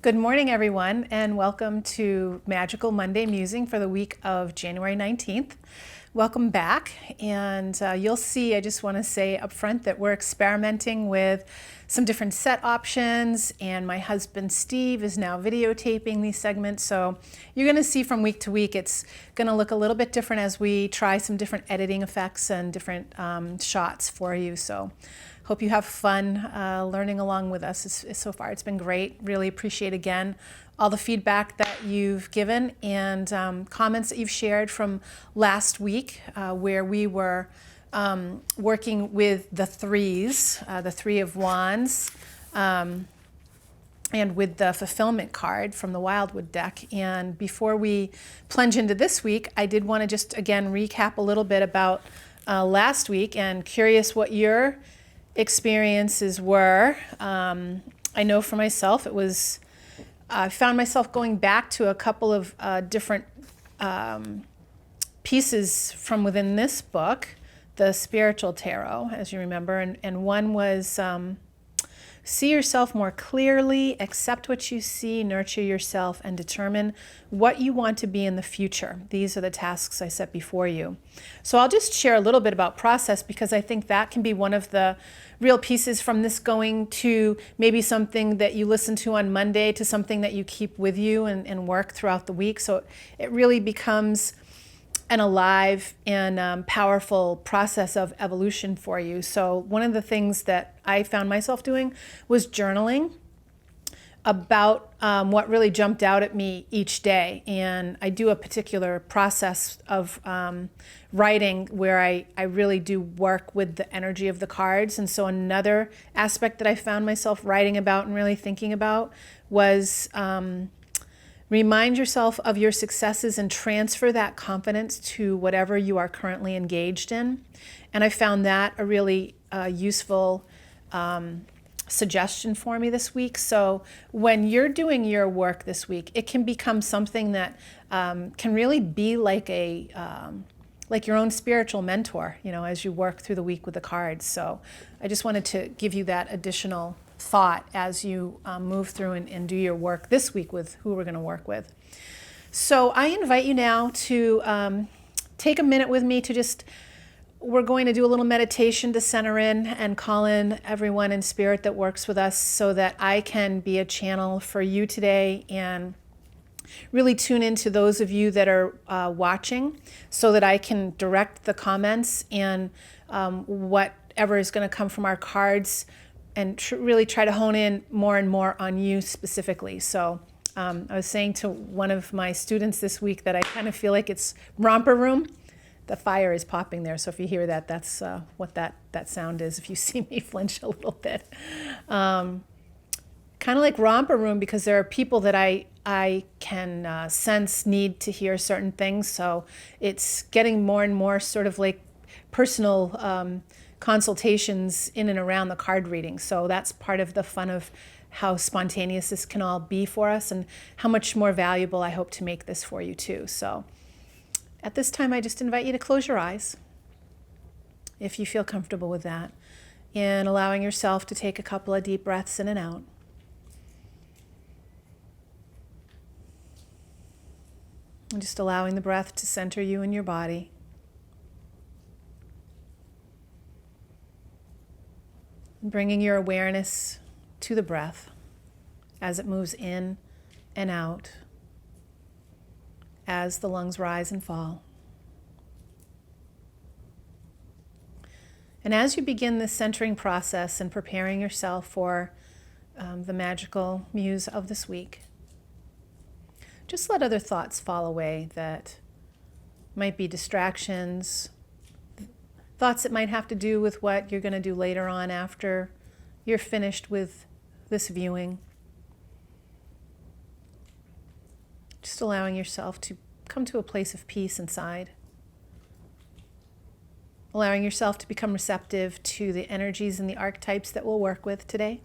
Good morning, everyone, and welcome to Magical Monday Musing for the week of January 19th. Welcome back, and you'll see, I just want to say up front that we're experimenting with some different set options, and my husband Steve is now videotaping these segments, so you're going to see from week to week it's going to look a little bit different as we try some different editing effects and different shots for you. So hope you have fun learning along with us. So far it's been great. Really appreciate again all the feedback that you've given and comments that you've shared from last week where we were working with the threes, the Three of Wands, and with the fulfillment card from the Wildwood deck. And before we plunge into this week, I did want to just again recap a little bit about last week, and curious what your experiences were. I know for myself it was, I found myself going back to a couple of different pieces from within this book, the Spiritual Tarot, as you remember, and one was see yourself more clearly, accept what you see, nurture yourself, and determine what you want to be in the future. These are the tasks I set before you. So I'll just share a little bit about process, because I think that can be one of the real pieces from this, going to maybe something that you listen to on Monday to something that you keep with you and work throughout the week. So it really becomes an alive and powerful process of evolution for you. So one of the things that I found myself doing was journaling about what really jumped out at me each day. And I do a particular process of writing where I really do work with the energy of the cards. And so another aspect that I found myself writing about and really thinking about was remind yourself of your successes and transfer that confidence to whatever you are currently engaged in. And I found that a really useful suggestion for me this week. So when you're doing your work this week, it can become something that can really be like like your own spiritual mentor, as you work through the week with the cards. So I just wanted to give you that additional thought as you move through and do your work this week with who we're going to work with. So I invite you now to take a minute with me to just, we're going to do a little meditation to center in and call in everyone in spirit that works with us, so that I can be a channel for you today and really tune into those of you that are watching, so that I can direct the comments and whatever is going to come from our cards, and really try to hone in more and more on you specifically. So I was saying to one of my students this week that I kind of feel like it's romper room. The fire is popping there, so if you hear that, that's what that sound is, if you see me flinch a little bit. Kind of like romper room, because there are people that I can sense need to hear certain things, so it's getting more and more sort of like personal consultations in and around the card reading. So that's part of the fun of how spontaneous this can all be for us, and how much more valuable I hope to make this for you too. So at this time, I just invite you to close your eyes, if you feel comfortable with that, and allowing yourself to take a couple of deep breaths in and out. And just allowing the breath to center you in your body. Bringing your awareness to the breath as it moves in and out, as the lungs rise and fall. And as you begin this centering process and preparing yourself for the magical muse of this week, just let other thoughts fall away that might be distractions, thoughts that might have to do with what you're going to do later on after you're finished with this viewing. Just allowing yourself to come to a place of peace inside. Allowing yourself to become receptive to the energies and the archetypes that we'll work with today.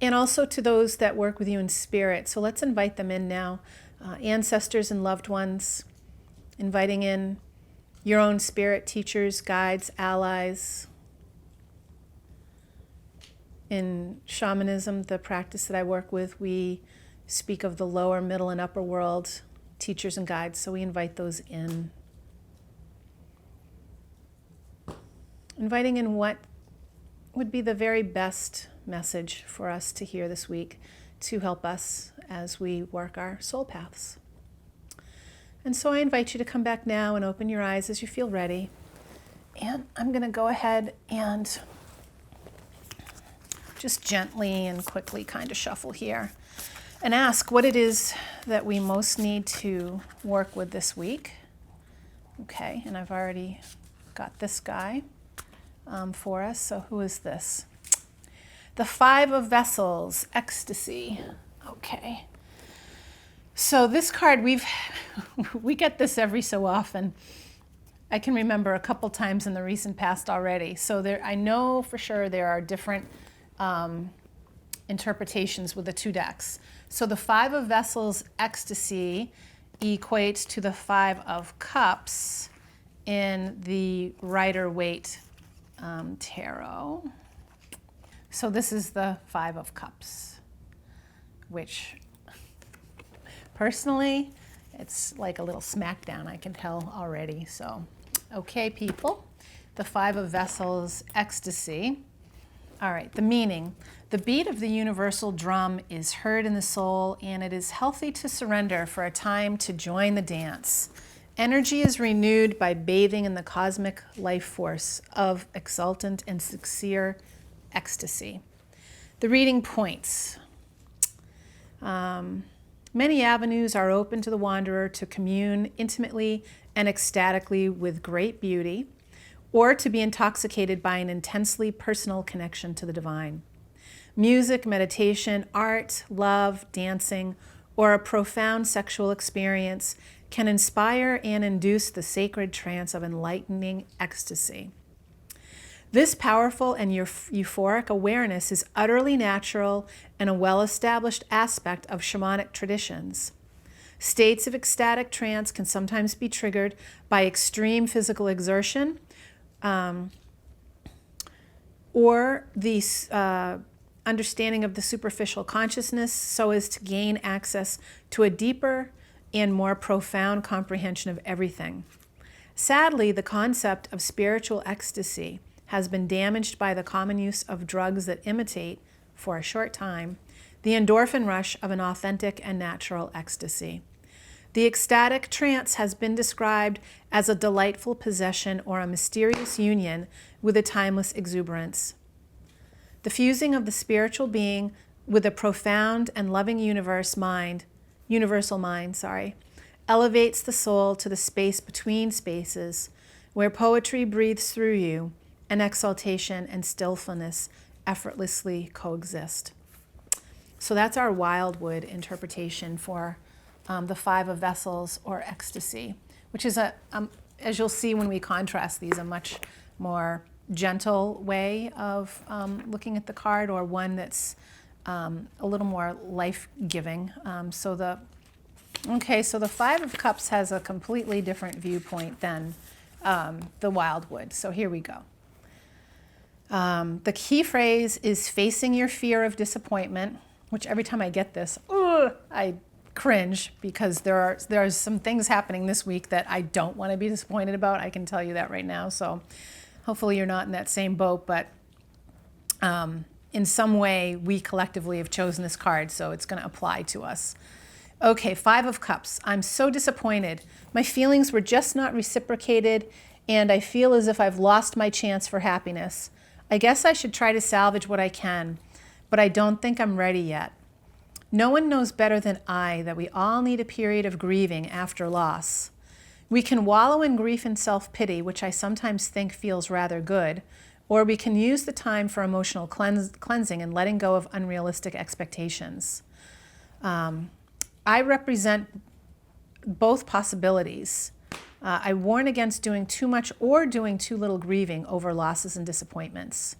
And also to those that work with you in spirit. So let's invite them in now. Ancestors and loved ones, inviting in your own spirit teachers, guides, allies, In shamanism, the practice that I work with, we speak of the lower, middle, and upper world teachers and guides, so we invite those in. Inviting in what would be the very best message for us to hear this week to help us as we work our soul paths. And so I invite you to come back now and open your eyes as you feel ready. And I'm going to go ahead and just gently and quickly kind of shuffle here and ask what it is that we most need to work with this week. Okay, and I've already got this guy for us. So who is this? The Five of Vessels, Ecstasy. Okay. So this card, we get this every so often. I can remember a couple times in the recent past already. So I know for sure there are different interpretations with the two decks. So the Five of Vessels, Ecstasy, equates to the Five of Cups in the Rider-Waite tarot. So this is the Five of Cups, which personally, it's like a little smackdown, I can tell already. So, okay, people, the Five of Vessels, Ecstasy. All right, the meaning. The beat of the universal drum is heard in the soul, and it is healthy to surrender for a time to join the dance. Energy is renewed by bathing in the cosmic life force of exultant and sincere ecstasy. The reading points. Many avenues are open to the wanderer to commune intimately and ecstatically with great beauty, or to be intoxicated by an intensely personal connection to the divine. Music, meditation, art, love, dancing, or a profound sexual experience can inspire and induce the sacred trance of enlightening ecstasy. This powerful and euphoric awareness is utterly natural and a well-established aspect of shamanic traditions. States of ecstatic trance can sometimes be triggered by extreme physical exertion, or the understanding of the superficial consciousness so as to gain access to a deeper and more profound comprehension of everything. Sadly, the concept of spiritual ecstasy has been damaged by the common use of drugs that imitate, for a short time, the endorphin rush of an authentic and natural ecstasy. The ecstatic trance has been described as a delightful possession or a mysterious union with a timeless exuberance. The fusing of the spiritual being with a profound and loving universal mind, elevates the soul to the space between spaces, where poetry breathes through you, and exaltation and stillfulness effortlessly coexist. So that's our Wildwood interpretation for the Five of Vessels, or ecstasy, which is, as you'll see when we contrast these, a much more gentle way of looking at the card, or one that's a little more life-giving. So the Five of Cups has a completely different viewpoint than the Wildwood. So here we go. The key phrase is facing your fear of disappointment, which every time I get this, I cringe, because there are some things happening this week that I don't want to be disappointed about. I can tell you that right now. So hopefully you're not in that same boat, but in some way we collectively have chosen this card, so it's going to apply to us. Okay, Five of Cups. I'm so disappointed. My feelings were just not reciprocated, and I feel as if I've lost my chance for happiness. I guess I should try to salvage what I can, but I don't think I'm ready yet. No one knows better than I that we all need a period of grieving after loss. We can wallow in grief and self-pity, which I sometimes think feels rather good, or we can use the time for emotional cleansing and letting go of unrealistic expectations. I represent both possibilities. I warn against doing too much or doing too little grieving over losses and disappointments.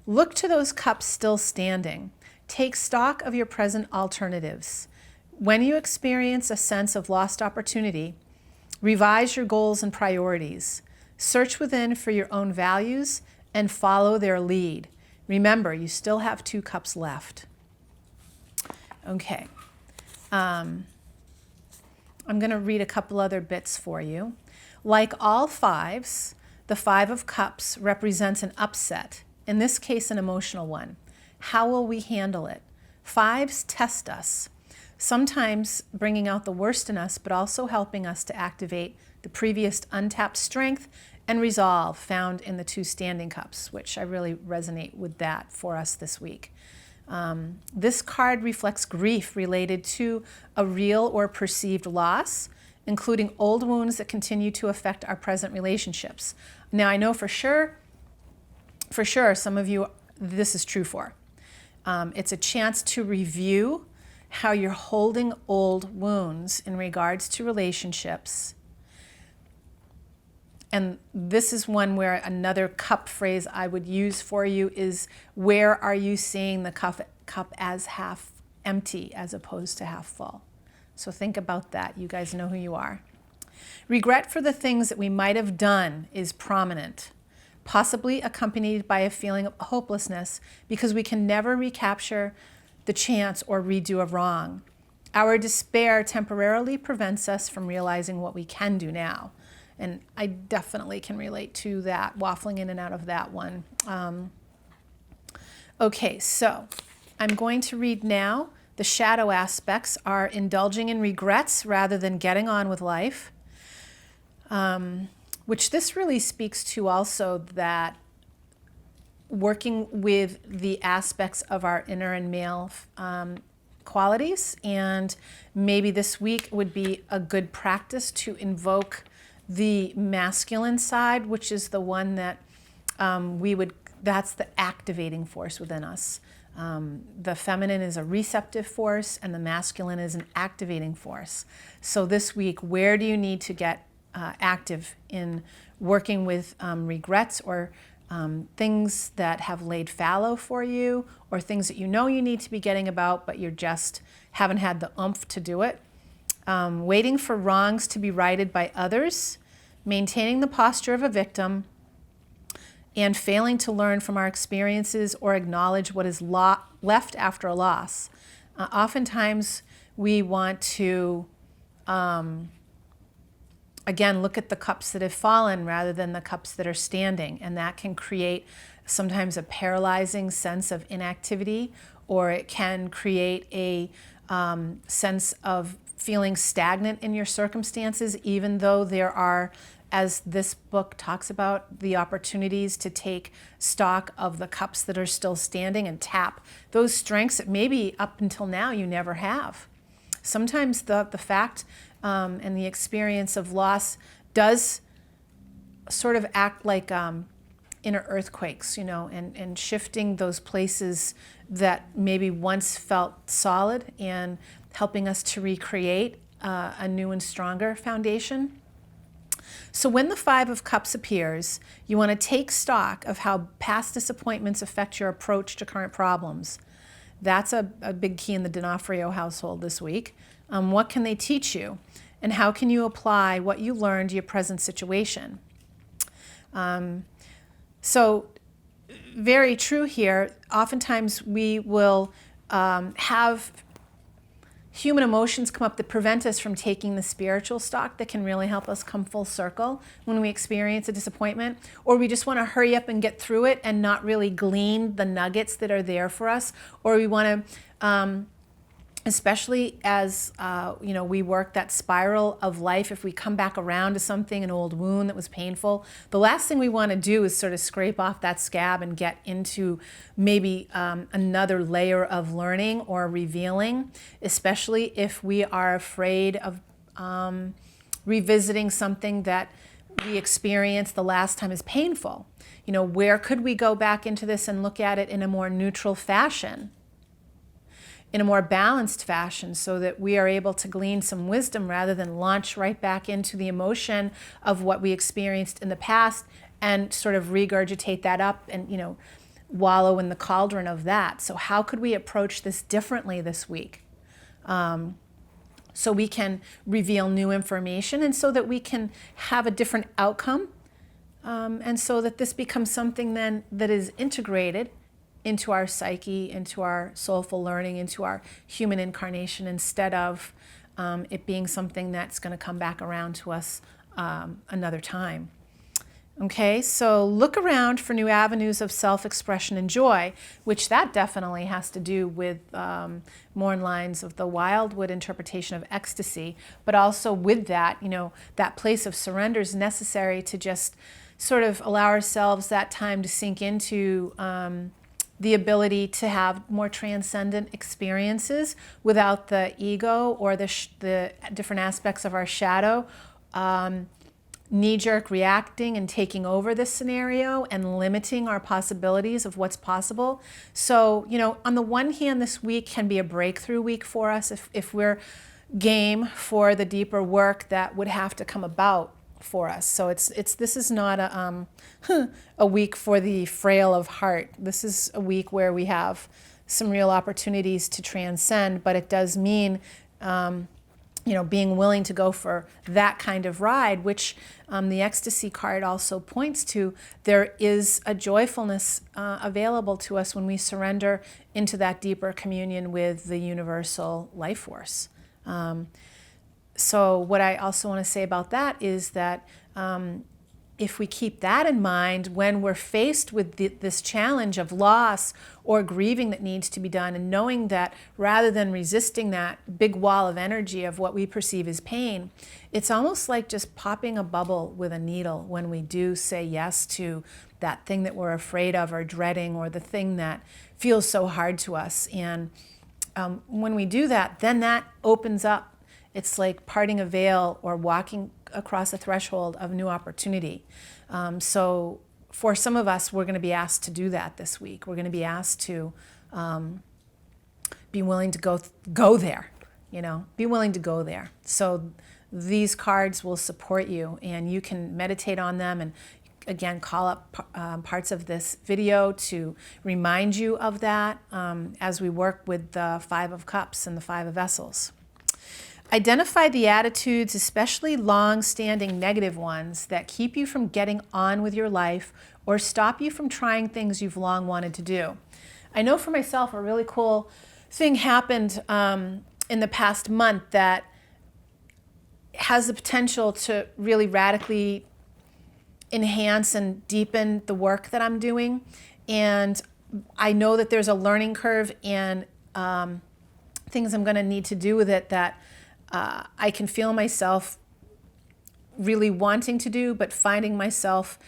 Look to those cups still standing. Take stock of your present alternatives. When you experience a sense of lost opportunity, revise your goals and priorities. Search within for your own values and follow their lead. Remember, you still have 2 cups left. Okay. I'm going to read a couple other bits for you. Like all 5s, the 5 of Cups represents an upset, in this case an emotional one. How will we handle it? 5s test us, sometimes bringing out the worst in us, but also helping us to activate the previous untapped strength and resolve found in the 2 standing cups, which I really resonate with that for us this week. This card reflects grief related to a real or perceived loss, including old wounds that continue to affect our present relationships. Now, I know for sure, some of you, this is true for. It's a chance to review how you're holding old wounds in regards to relationships. And this is one where another cup phrase I would use for you is, where are you seeing the cup as half empty as opposed to half full? So think about that. You guys know who you are. Regret for the things that we might have done is prominent, possibly accompanied by a feeling of hopelessness because we can never recapture the chance or redo a wrong. Our despair temporarily prevents us from realizing what we can do now. And I definitely can relate to that, waffling in and out of that one. Okay, so I'm going to read now. The shadow aspects are indulging in regrets rather than getting on with life, which this really speaks to also, that working with the aspects of our inner and male qualities. And maybe this week would be a good practice to invoke the masculine side, which is the one that that's the activating force within us. The feminine is a receptive force and the masculine is an activating force. So this week, where do you need to get active in working with regrets or things that have laid fallow for you, or things that you know you need to be getting about, but you just haven't had the oomph to do it? Waiting for wrongs to be righted by others, maintaining the posture of a victim, and failing to learn from our experiences or acknowledge what is left after a loss. Oftentimes we want to, again, look at the cups that have fallen rather than the cups that are standing, and that can create sometimes a paralyzing sense of inactivity, or it can create a sense of feeling stagnant in your circumstances, even though there are, as this book talks about, the opportunities to take stock of the cups that are still standing and tap those strengths that maybe up until now you never have. Sometimes the fact and the experience of loss does sort of act like inner earthquakes, and shifting those places that maybe once felt solid and helping us to recreate a new and stronger foundation. So when the 5 of Cups appears, you want to take stock of how past disappointments affect your approach to current problems. That's a big key in the D'Onofrio household this week. What can they teach you? And how can you apply what you learned to your present situation? So very true here. Oftentimes we will have human emotions come up that prevent us from taking the spiritual stock that can really help us come full circle when we experience a disappointment, or we just want to hurry up and get through it and not really glean the nuggets that are there for us, or we want to, especially as we work that spiral of life, if we come back around to something, an old wound that was painful, the last thing we want to do is sort of scrape off that scab and get into maybe another layer of learning or revealing, especially if we are afraid of revisiting something that we experienced the last time as painful. Where could we go back into this and look at it in a more neutral fashion, in a more balanced fashion, so that we are able to glean some wisdom rather than launch right back into the emotion of what we experienced in the past and sort of regurgitate that up and, wallow in the cauldron of that. So how could we approach this differently this week? So we can reveal new information and so that we can have a different outcome, and so that this becomes something then that is integrated into our psyche, into our soulful learning, into our human incarnation, instead of it being something that's going to come back around to us another time. Okay, so look around for new avenues of self-expression and joy, which that definitely has to do with more in lines of the Wildwood interpretation of ecstasy, but also with that, that place of surrender is necessary to just sort of allow ourselves that time to sink into the ability to have more transcendent experiences without the ego or the different aspects of our shadow knee-jerk reacting and taking over this scenario and limiting our possibilities of what's possible. So, on the one hand, this week can be a breakthrough week for us if we're game for the deeper work that would have to come about for us. So this is not a week for the frail of heart. This is a week where we have some real opportunities to transcend, but it does mean being willing to go for that kind of ride, which the ecstasy card also points to. There is a joyfulness available to us when we surrender into that deeper communion with the universal life force. So what I also want to say about that is that if we keep that in mind when we're faced with this challenge of loss or grieving that needs to be done, and knowing that rather than resisting that big wall of energy of what we perceive as pain, it's almost like just popping a bubble with a needle when we do say yes to that thing that we're afraid of or dreading, or the thing that feels so hard to us. And when we do that, then that opens up. It's like parting a veil or walking across a threshold of new opportunity. So for some of us, we're going to be asked to do that this week. We're going to be asked to be willing to go there, be willing to go there. So these cards will support you, and you can meditate on them, and again, call up parts of this video to remind you of that as we work with the Five of Cups and the Five of Vessels. Identify the attitudes, especially long-standing negative ones, that keep you from getting on with your life or stop you from trying things you've long wanted to do. I know for myself, a really cool thing happened in the past month that has the potential to really radically enhance and deepen the work that I'm doing. And I know that there's a learning curve and things I'm going to need to do with it that I can feel myself really wanting to do, but finding myself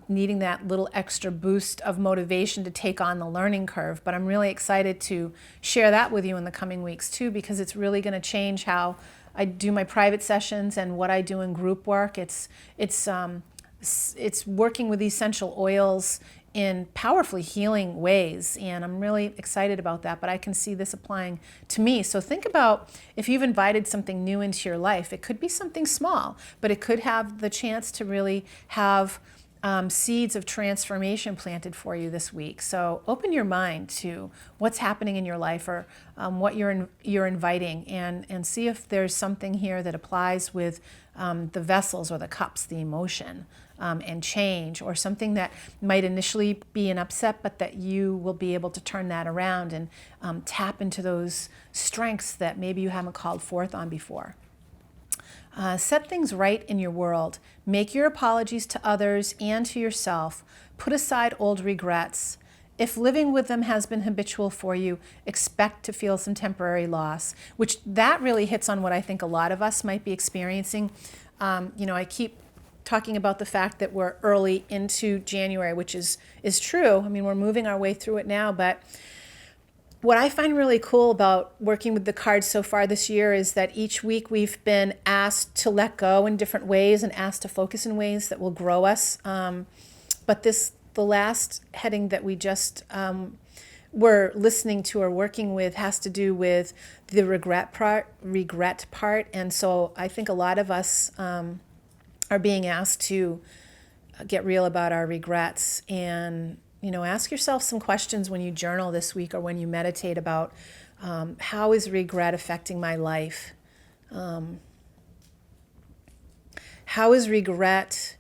needing that little extra boost of motivation to take on the learning curve. But I'm really excited to share that with you in the coming weeks too, because it's really going to change how I do my private sessions and what I do in group work. It's working with essential oils in powerfully healing ways, and I'm really excited about that, but I can see this applying to me. So think about if you've invited something new into your life. It could be something small, but it could have the chance to really have seeds of transformation planted for you this week. So open your mind to what's happening in your life, or what you're inviting, and see if there's something here that applies with the vessels or the cups, the emotion. And change, or something that might initially be an upset, but that you will be able to turn that around and tap into those strengths that maybe you haven't called forth on before. Set things right in your world. Make your apologies to others and to yourself. Put aside old regrets. If living with them has been habitual for you, expect to feel some temporary loss, which that really hits on what I think a lot of us might be experiencing. I keep talking about the fact that we're early into January, which is true. I mean, we're moving our way through it now, but what I find really cool about working with the cards so far this year is that each week we've been asked to let go in different ways and asked to focus in ways that will grow us. But the last heading that we just were listening to or working with has to do with the regret part. And so I think a lot of us are being asked to get real about our regrets, and ask yourself some questions when you journal this week or when you meditate about how is regret affecting my life? How is regret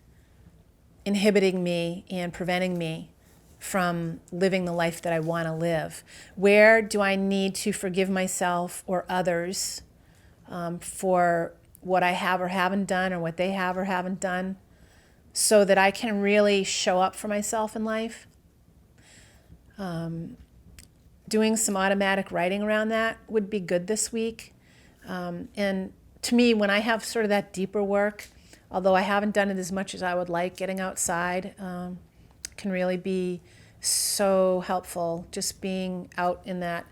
inhibiting me and preventing me from living the life that I want to live? Where do I need to forgive myself or others for what I have or haven't done, or what they have or haven't done, so that I can really show up for myself in life? Doing some automatic writing around that would be good this week. And to me, when I have sort of that deeper work, although I haven't done it as much as I would like, getting outside can really be so helpful. Just being out in that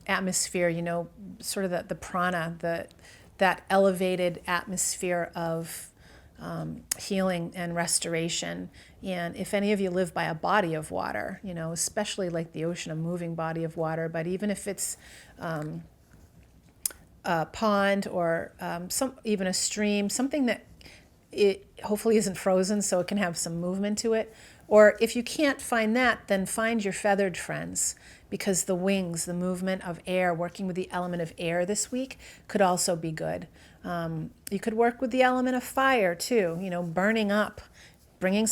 atmosphere, you know, sort of the prana, that elevated atmosphere of healing and restoration. And if any of you live by a body of water, you know, especially like the ocean, a moving body of water, but even if it's a pond or even a stream, something that it hopefully isn't frozen so it can have some movement to it. Or if you can't find that, then find your feathered friends, because the wings, the movement of air, working with the element of air this week could also be good. You could work with the element of fire too, you know, burning up, bringing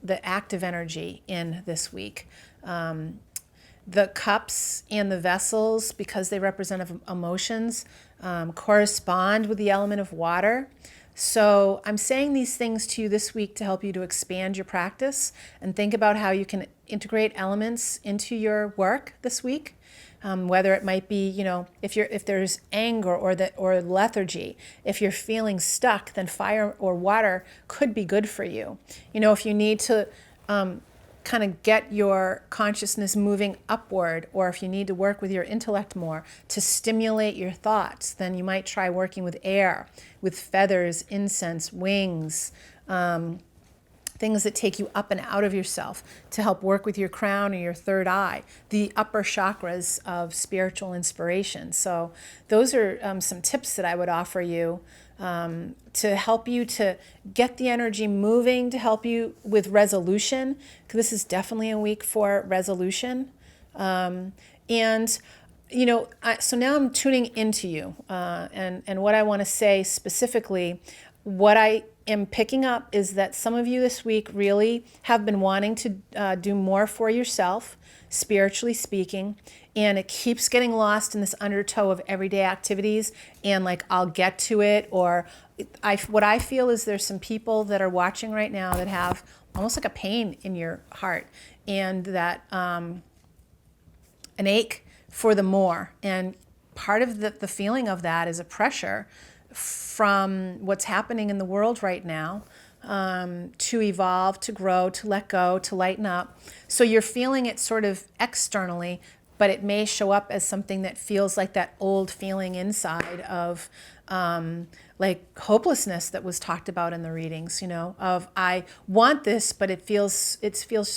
the active energy in this week. The cups and the vessels, because they represent emotions, correspond with the element of water. So I'm saying these things to you this week to help you to expand your practice and think about how you can integrate elements into your work this week. Whether it might be, you know, if there's anger or lethargy, if you're feeling stuck, then fire or water could be good for you. You know, if you need to kind of get your consciousness moving upward, or if you need to work with your intellect more to stimulate your thoughts, then you might try working with air, with feathers, incense, wings, things that take you up and out of yourself to help work with your crown or your third eye, the upper chakras of spiritual inspiration. So those are some tips that I would offer you to help you to get the energy moving, to help you with resolution, because this is definitely a week for resolution. And, you know, so now I'm tuning into you, and what I want to say specifically, what I am picking up is that some of you this week really have been wanting to do more for yourself, spiritually speaking, and it keeps getting lost in this undertow of everyday activities and like, I'll get to it, or what I feel is there's some people that are watching right now that have almost like a pain in your heart, and that an ache for the more. And part of the feeling of that is a pressure from what's happening in the world right now, to evolve, to grow, to let go, to lighten up. So you're feeling it sort of externally, but it may show up as something that feels like that old feeling inside of like hopelessness that was talked about in the readings, you know, of I want this, but it feels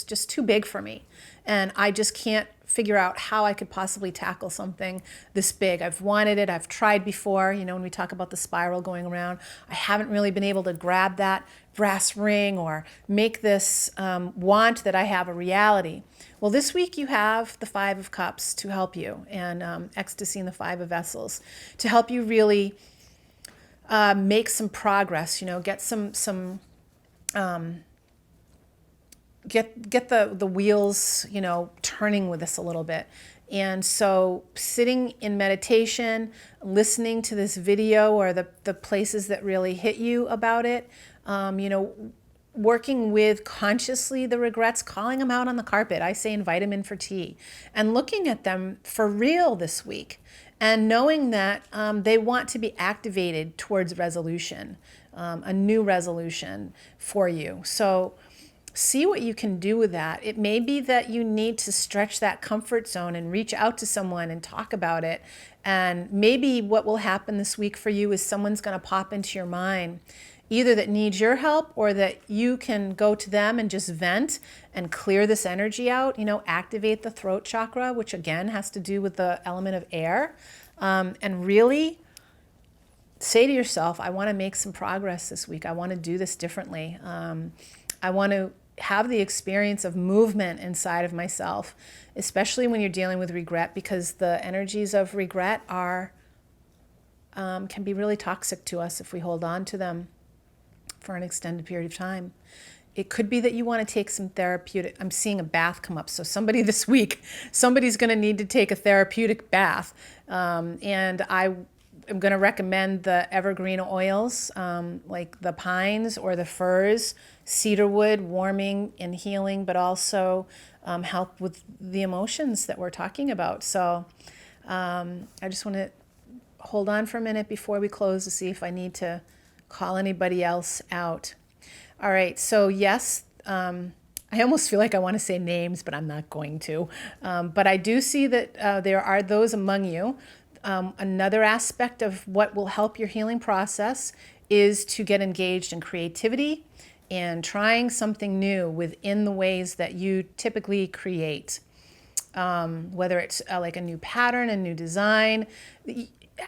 just too big for me. And I just can't figure out how I could possibly tackle something this big. I've wanted it, I've tried before, you know, when we talk about the spiral going around, I haven't really been able to grab that brass ring or make this want that I have a reality. Well, this week you have the Five of Cups to help you, and Ecstasy and the Five of Vessels to help you really make some progress, you know, get get the wheels, you know, turning with this a little bit. And so sitting in meditation, listening to this video or the places that really hit you about it, you know, working with consciously the regrets, calling them out on the carpet. I say invite them in for tea, and looking at them for real this week, and knowing that they want to be activated towards resolution, a new resolution for you. So see what you can do with that. It may be that you need to stretch that comfort zone and reach out to someone and talk about it. And maybe what will happen this week for you is someone's going to pop into your mind, either that needs your help or that you can go to them and just vent and clear this energy out, you know, activate the throat chakra, which again has to do with the element of air, and really say to yourself, I want to make some progress this week. I want to do this differently. I want to have the experience of movement inside of myself, especially when you're dealing with regret, because the energies of regret are can be really toxic to us if we hold on to them for an extended period of time. it could be that you want to take some therapeutic. I'm seeing a bath come up. So somebody this week, somebody's going to need to take a therapeutic bath. And I am going to recommend the evergreen oils, like the pines or the firs, cedarwood, warming and healing, but also help with the emotions that we're talking about. So I just want to hold on for a minute before we close to see if I need to call anybody else out. All right, so yes, I almost feel like I want to say names, but I'm not going to. But I do see that there are those among you. Another aspect of what will help your healing process is to get engaged in creativity and trying something new within the ways that you typically create. Whether it's like a new pattern, a new design.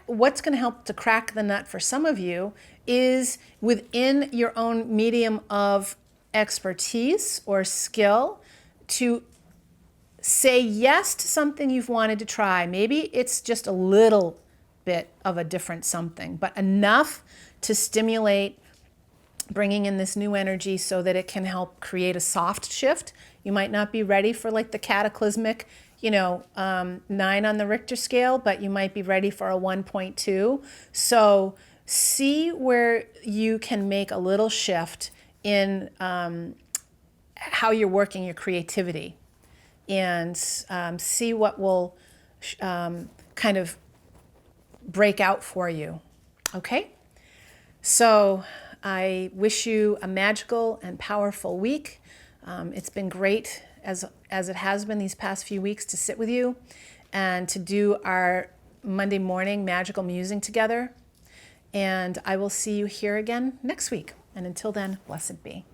What's going to help to crack the nut for some of you is within your own medium of expertise or skill to say yes to something you've wanted to try. Maybe it's just a little bit of a different something, but enough to stimulate bringing in this new energy so that it can help create a soft shift. You might not be ready for like the cataclysmic, 9 on the Richter scale, but you might be ready for a 1.2. So see where you can make a little shift in how you're working your creativity, and see what will kind of break out for you. Okay? So I wish you a magical and powerful week. It's been great, as it has been these past few weeks, to sit with you and to do our Monday morning magical musing together. And I will see you here again next week. And until then, blessed be.